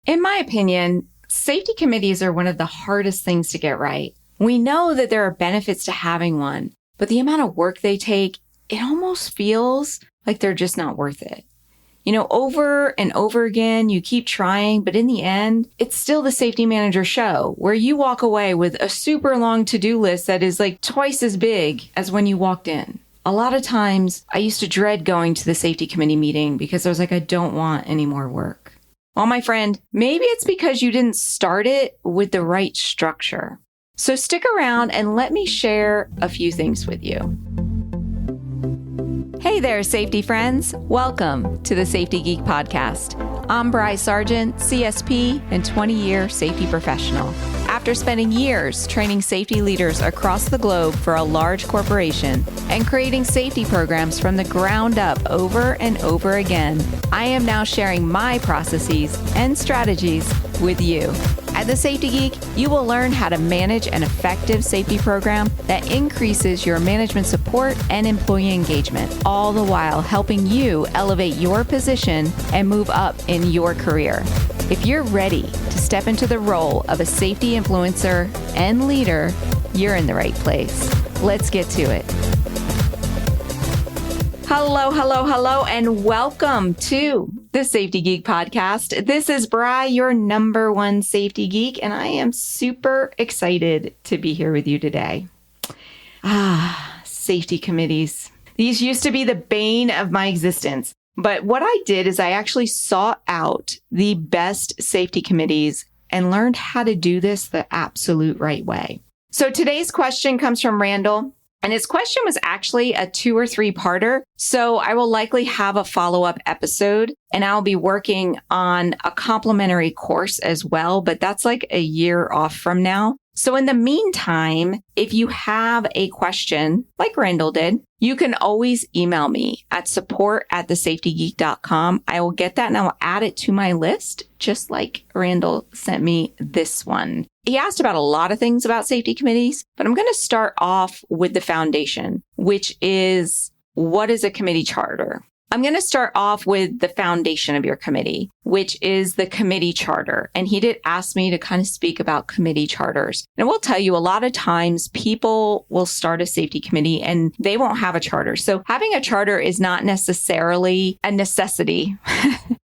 In my opinion, safety committees are one of the hardest things to get right. We know that there are benefits to having one, but the amount of work they take, it almost feels like they're just not worth it. Over and over again, you keep trying, but in the end, it's still the safety manager show where you walk away with a super long to-do list that is like twice as big as when you walked in. A lot of times, I used to dread going to the safety committee meeting because I was like, I don't want any more work. Well, my friend, maybe it's because you didn't start it with the right structure. So stick around and let me share a few things with you. Hey there, safety friends. Welcome to the Safety Geek podcast. I'm Bri Sargent, CSP and 20-year safety professional. After spending years training safety leaders across the globe for a large corporation and creating safety programs from the ground up over and over again, I am now sharing my processes and strategies with you. At the Safety Geek, you will learn how to manage an effective safety program that increases your management support and employee engagement, all the while helping you elevate your position and move up in your career. If you're ready to step into the role of a safety influencer and leader, you're in the right place. Let's get to it. Hello, and welcome to the Safety Geek podcast. This is Bri, your number one safety geek, and I am super excited to be here with you today. Safety committees. These used to be the bane of my existence. But what I did is I actually sought out the best safety committees and learned how to do this the absolute right way. So today's question comes from Randall. And his question was actually a 2 or 3-parter. So I will likely have a follow-up episode and I'll be working on a complimentary course as well, but that's like a year off from now. So in the meantime, if you have a question like Randall did, you can always email me at support@thesafetygeek.com. I will get that and I will add it to my list, just like Randall sent me this one. He asked about a lot of things about safety committees, but I'm going to start off with the foundation, which is, what is a committee charter? I'm going to start off with the foundation of your committee, which is the committee charter. And he did ask me to kind of speak about committee charters. And I will tell you, a lot of times people will start a safety committee and they won't have a charter. So having a charter is not necessarily a necessity.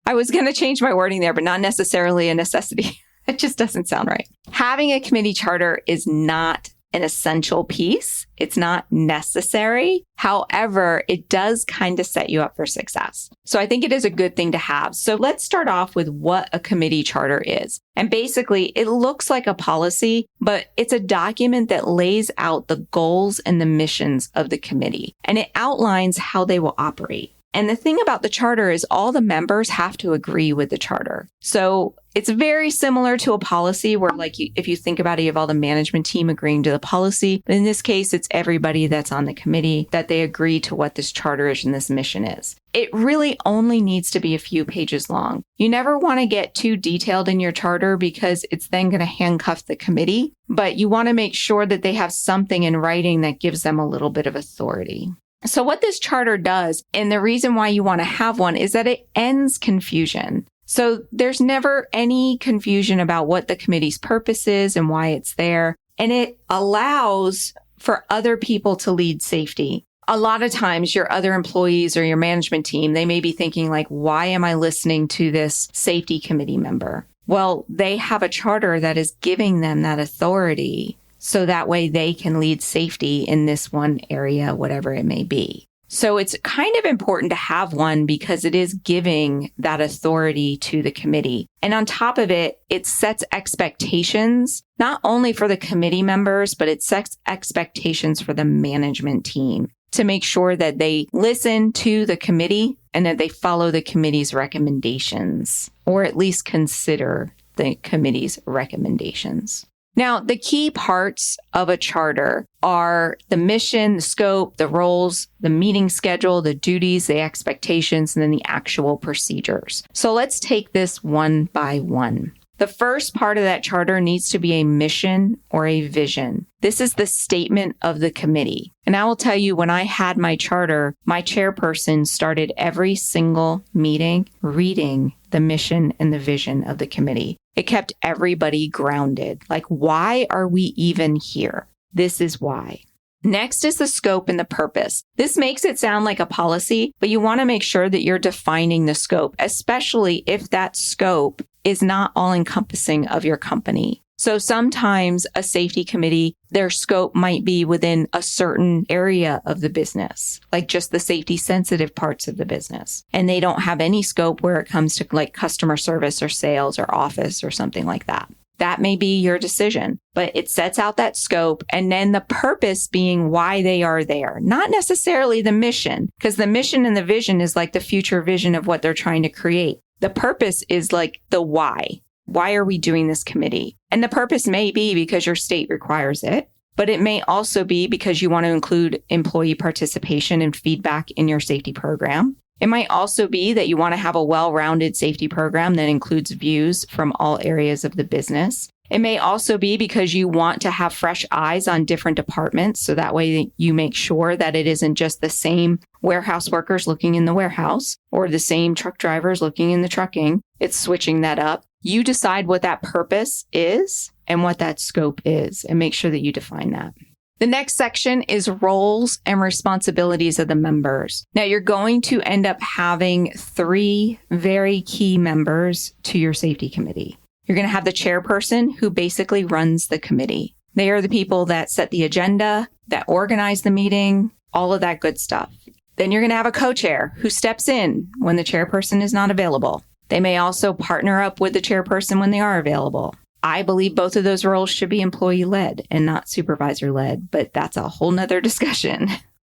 I was going to change my wording there, but not necessarily a necessity. It just doesn't sound right. Having a committee charter is not an essential piece. It's not necessary. However, it does kind of set you up for success. So I think it is a good thing to have. So let's start off with what a committee charter is. And basically, it looks like a policy, but it's a document that lays out the goals and the missions of the committee. And it outlines how they will operate. And the thing about the charter is all the members have to agree with the charter. So it's very similar to a policy where, if you think about it, you have all the management team agreeing to the policy. But in this case, it's everybody that's on the committee that they agree to what this charter is and this mission is. It really only needs to be a few pages long. You never want to get too detailed in your charter because it's then going to handcuff the committee. But you want to make sure that they have something in writing that gives them a little bit of authority. So what this charter does, and the reason why you want to have one, is that it ends confusion. So there's never any confusion about what the committee's purpose is and why it's there. And it allows for other people to lead safety. A lot of times your other employees or your management team, they may be thinking like, why am I listening to this safety committee member? Well, they have a charter that is giving them that authority. So that way they can lead safety in this one area, whatever it may be. So it's kind of important to have one because it is giving that authority to the committee. And on top of it, it sets expectations, not only for the committee members, but it sets expectations for the management team to make sure that they listen to the committee and that they follow the committee's recommendations, or at least consider the committee's recommendations. Now, the key parts of a charter are the mission, the scope, the roles, the meeting schedule, the duties, the expectations, and then the actual procedures. So let's take this one by one. The first part of that charter needs to be a mission or a vision. This is the statement of the committee. And I will tell you, when I had my charter, my chairperson started every single meeting reading the mission and the vision of the committee. It kept everybody grounded. Like, why are we even here? This is why. Next is the scope and the purpose. This makes it sound like a policy, but you want to make sure that you're defining the scope, especially if that scope is not all encompassing of your company. So sometimes a safety committee, their scope might be within a certain area of the business, like just the safety sensitive parts of the business. And they don't have any scope where it comes to like customer service or sales or office or something like that. That may be your decision, but it sets out that scope and then the purpose being why they are there, not necessarily the mission, because the mission and the vision is like the future vision of what they're trying to create. The purpose is like the why. Why are we doing this committee? And the purpose may be because your state requires it, but it may also be because you want to include employee participation and feedback in your safety program. It might also be that you want to have a well-rounded safety program that includes views from all areas of the business. It may also be because you want to have fresh eyes on different departments. So that way you make sure that it isn't just the same warehouse workers looking in the warehouse or the same truck drivers looking in the trucking. It's switching that up. You decide what that purpose is and what that scope is and make sure that you define that. The next section is roles and responsibilities of the members. Now, you're going to end up having 3 very key members to your safety committee. You're going to have the chairperson who basically runs the committee. They are the people that set the agenda, that organize the meeting, all of that good stuff. Then you're going to have a co-chair who steps in when the chairperson is not available. They may also partner up with the chairperson when they are available. I believe both of those roles should be employee-led and not supervisor-led, but that's a whole nother discussion.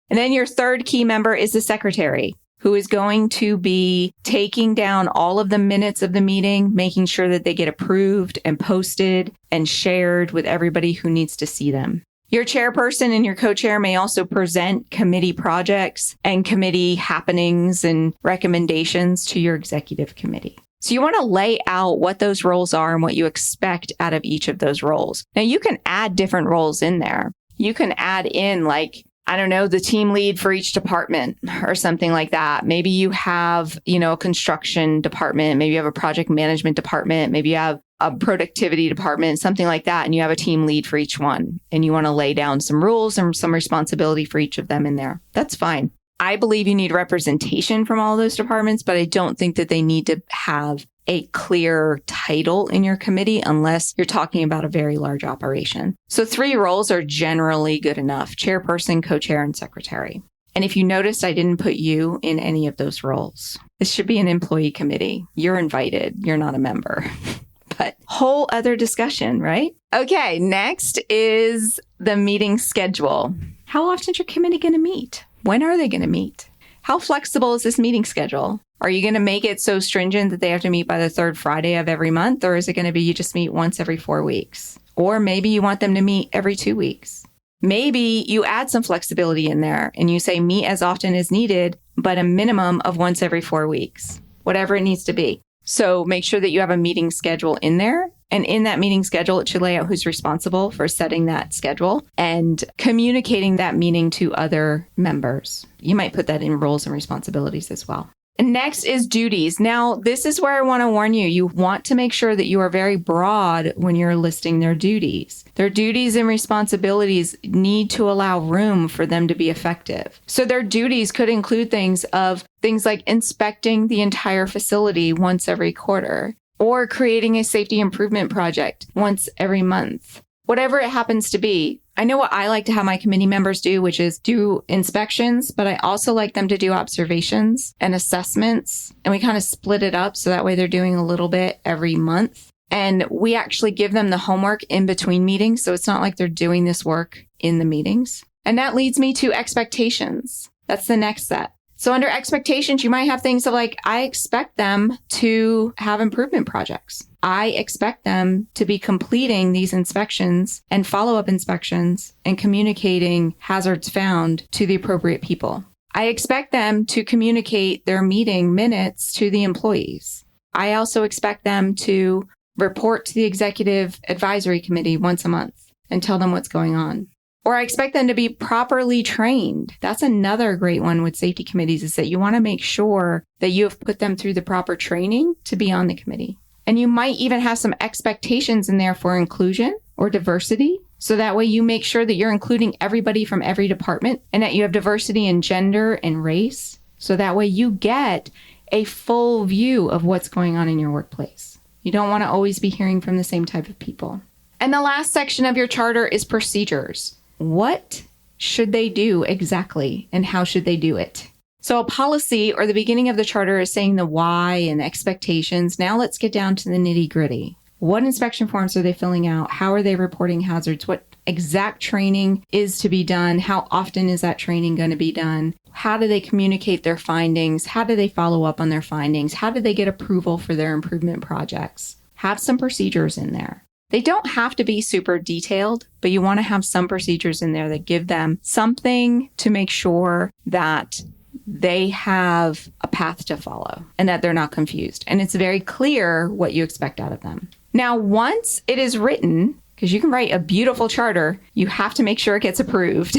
And then your third key member is the secretary, who is going to be taking down all of the minutes of the meeting, making sure that they get approved and posted and shared with everybody who needs to see them. Your chairperson and your co-chair may also present committee projects and committee happenings and recommendations to your executive committee. So you want to lay out what those roles are and what you expect out of each of those roles. Now, you can add different roles in there. You can add in like, I don't know, the team lead for each department or something like that. Maybe you have, a construction department. Maybe you have a project management department. Maybe you have a productivity department, something like that. And you have a team lead for each one. And you want to lay down some rules and some responsibility for each of them in there. That's fine. I believe you need representation from all those departments, but I don't think that they need to have a clear title in your committee unless you're talking about a very large operation. So 3 roles are generally good enough: chairperson, co-chair, and secretary. And if you noticed, I didn't put you in any of those roles. This should be an employee committee. You're invited. You're not a member. But whole other discussion, right? Okay, next is the meeting schedule. How often is your committee going to meet? When are they going to meet? How flexible is this meeting schedule? Are you going to make it so stringent that they have to meet by the 3rd Friday of every month? Or is it going to be you just meet once every 4 weeks? Or maybe you want them to meet every 2 weeks. Maybe you add some flexibility in there and you say meet as often as needed, but a minimum of once every 4 weeks, whatever it needs to be. So make sure that you have a meeting schedule in there. And in that meeting schedule, it should lay out who's responsible for setting that schedule and communicating that meeting to other members. You might put that in roles and responsibilities as well. And next is duties. Now, this is where I want to warn you. You want to make sure that you are very broad when you're listing their duties. Their duties and responsibilities need to allow room for them to be effective. So their duties could include things like inspecting the entire facility once every quarter, or creating a safety improvement project once every month. Whatever it happens to be. I know what I like to have my committee members do, which is do inspections, but I also like them to do observations and assessments. And we kind of split it up so that way they're doing a little bit every month. And we actually give them the homework in between meetings. So it's not like they're doing this work in the meetings. And that leads me to expectations. That's the next set. So under expectations, you might have things like, I expect them to have improvement projects. I expect them to be completing these inspections and follow-up inspections and communicating hazards found to the appropriate people. I expect them to communicate their meeting minutes to the employees. I also expect them to report to the executive advisory committee once a month and tell them what's going on. Or I expect them to be properly trained. That's another great one with safety committees, is that you want to make sure that you have put them through the proper training to be on the committee. And you might even have some expectations in there for inclusion or diversity. So that way you make sure that you're including everybody from every department and that you have diversity in gender and race. So that way you get a full view of what's going on in your workplace. You don't want to always be hearing from the same type of people. And the last section of your charter is procedures. What should they do exactly, and how should they do it? So a policy or the beginning of the charter is saying the why and expectations. Now let's get down to the nitty gritty. What inspection forms are they filling out? How are they reporting hazards? What exact training is to be done? How often is that training going to be done? How do they communicate their findings? How do they follow up on their findings? How do they get approval for their improvement projects? Have some procedures in there. They don't have to be super detailed, but you want to have some procedures in there that give them something to make sure that they have a path to follow and that they're not confused. And it's very clear what you expect out of them. Now, once it is written, because you can write a beautiful charter, you have to make sure it gets approved.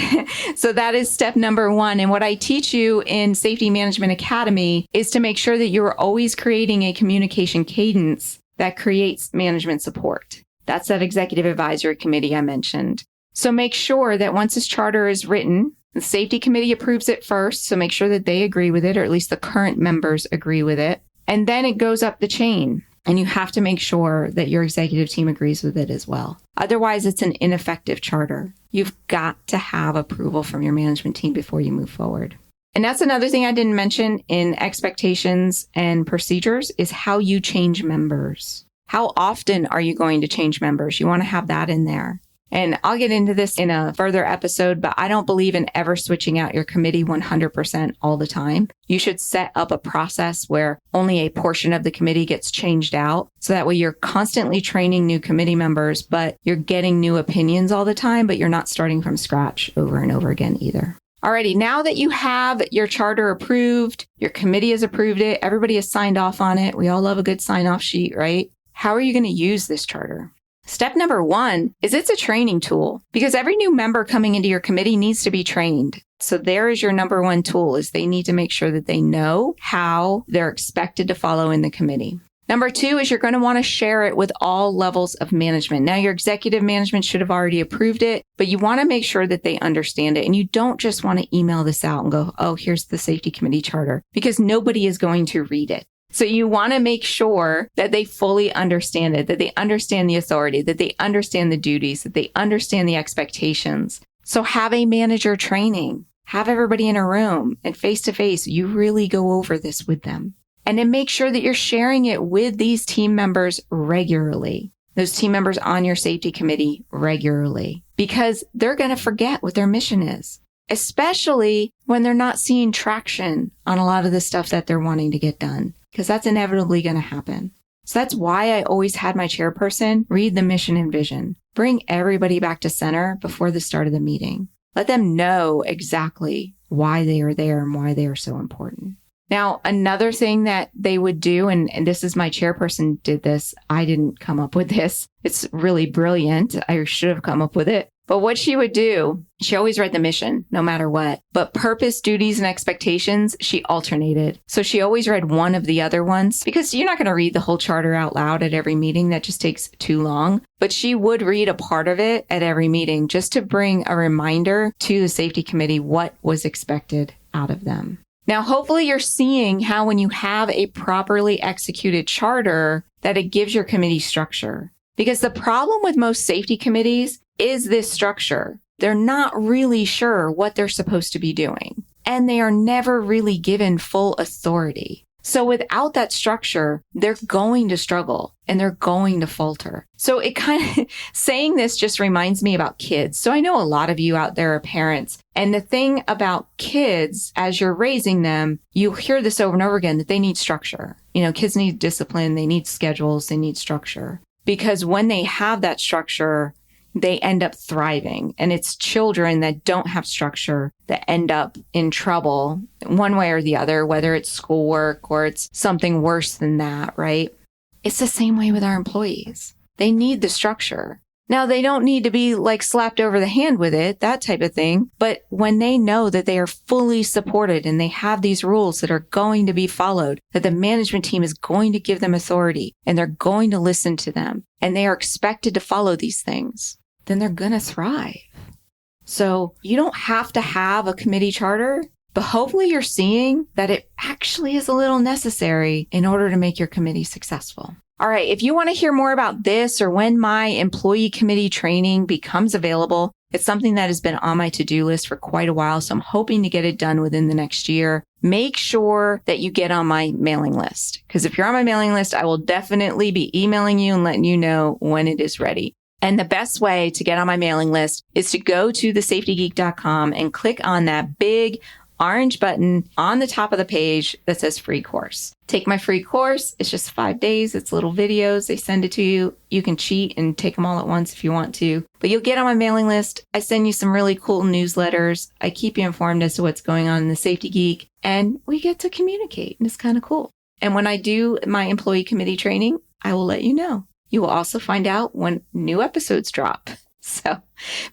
So that is step number one. And what I teach you in Safety Management Academy is to make sure that you're always creating a communication cadence that creates management support. That's that executive advisory committee I mentioned. So make sure that once this charter is written, the safety committee approves it first. So make sure that they agree with it, or at least the current members agree with it. And then it goes up the chain. And you have to make sure that your executive team agrees with it as well. Otherwise, it's an ineffective charter. You've got to have approval from your management team before you move forward. And that's another thing I didn't mention in expectations and procedures is how you change members. How often are you going to change members? You want to have that in there. And I'll get into this in a further episode, but I don't believe in ever switching out your committee 100% all the time. You should set up a process where only a portion of the committee gets changed out. So that way you're constantly training new committee members, but you're getting new opinions all the time, but you're not starting from scratch over and over again either. Alrighty, now that you have your charter approved, your committee has approved it, everybody has signed off on it. We all love a good sign-off sheet, right? How are you going to use this charter? Step number one is it's a training tool because every new member coming into your committee needs to be trained. So there is your number one tool is they need to make sure that they know how they're expected to follow in the committee. Number two is you're going to want to share it with all levels of management. Now, your executive management should have already approved it, but you want to make sure that they understand it. And you don't just want to email this out and go, oh, here's the safety committee charter, because nobody is going to read it. So you want to make sure that they fully understand it, that they understand the authority, that they understand the duties, that they understand the expectations. So have a manager training, have everybody in a room and face to face. You really go over this with them. And then make sure that you're sharing it with these team members regularly, those team members on your safety committee regularly, because they're going to forget what their mission is, especially when they're not seeing traction on a lot of the stuff that they're wanting to get done. Because that's inevitably going to happen. So that's why I always had my chairperson read the mission and vision. Bring everybody back to center before the start of the meeting. Let them know exactly why they are there and why they are so important. Now, another thing that they would do, and this is my chairperson did this. I didn't come up with this. It's really brilliant. I should have come up with it. But what she would do, she always read the mission, no matter what. But purpose, duties, and expectations, she alternated. So she always read one of the other ones because you're not going to read the whole charter out loud at every meeting. That just takes too long. But she would read a part of it at every meeting just to bring a reminder to the safety committee what was expected out of them. Now, hopefully you're seeing how when you have a properly executed charter, that it gives your committee structure. Because the problem with most safety committees is this structure. They're not really sure what they're supposed to be doing, and they are never really given full authority. So without that structure, they're going to struggle and they're going to falter. So it kind of, saying this just reminds me about kids. So I know a lot of you out there are parents, and the thing about kids, as you're raising them, you hear this over and over again, that they need structure. You know, kids need discipline, they need schedules, they need structure. Because when they have that structure, they end up thriving. And it's children that don't have structure that end up in trouble one way or the other, whether it's schoolwork or it's something worse than that, right? It's the same way with our employees. They need the structure. Now, they don't need to be like slapped over the hand with it, that type of thing. But when they know that they are fully supported and they have these rules that are going to be followed, that the management team is going to give them authority and they're going to listen to them and they are expected to follow these things, then they're going to thrive. So you don't have to have a committee charter, but hopefully you're seeing that it actually is a little necessary in order to make your committee successful. All right, if you want to hear more about this or when my employee committee training becomes available, it's something that has been on my to-do list for quite a while, so I'm hoping to get it done within the next year. Make sure that you get on my mailing list, because if you're on my mailing list, I will definitely be emailing you and letting you know when it is ready. And the best way to get on my mailing list is to go to thesafetygeek.com and click on that big orange button on the top of the page that says free course. Take my free course. It's just 5 days. It's little videos. They send it to you. You can cheat and take them all at once if you want to, but you'll get on my mailing list. I send you some really cool newsletters. I keep you informed as to what's going on in the Safety Geek, and we get to communicate, and it's kind of cool. And when I do my employee committee training, I will let you know. You will also find out when new episodes drop. So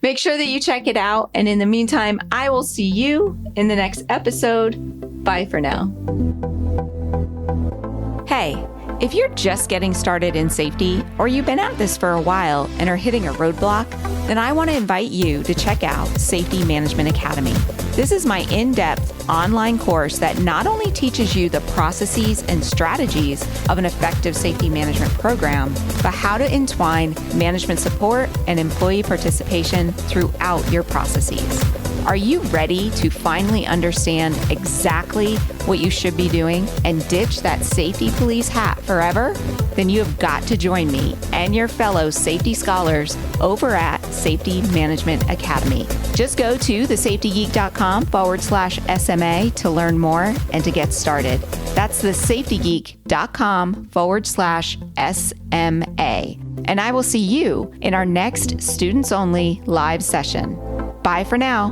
make sure that you check it out. And in the meantime, I will see you in the next episode. Bye for now. Hey, if you're just getting started in safety, or you've been at this for a while and are hitting a roadblock, then I want to invite you to check out Safety Management Academy. This is my in-depth online course that not only teaches you the processes and strategies of an effective safety management program, but how to entwine management support and employee participation throughout your processes. Are you ready to finally understand exactly what you should be doing and ditch that safety police hat forever? Then you have got to join me and your fellow safety scholars over at Safety Management Academy. Just go to thesafetygeek.com/SMA to learn more and to get started. That's thesafetygeek.com/SMA. And I will see you in our next students only live session. Bye for now.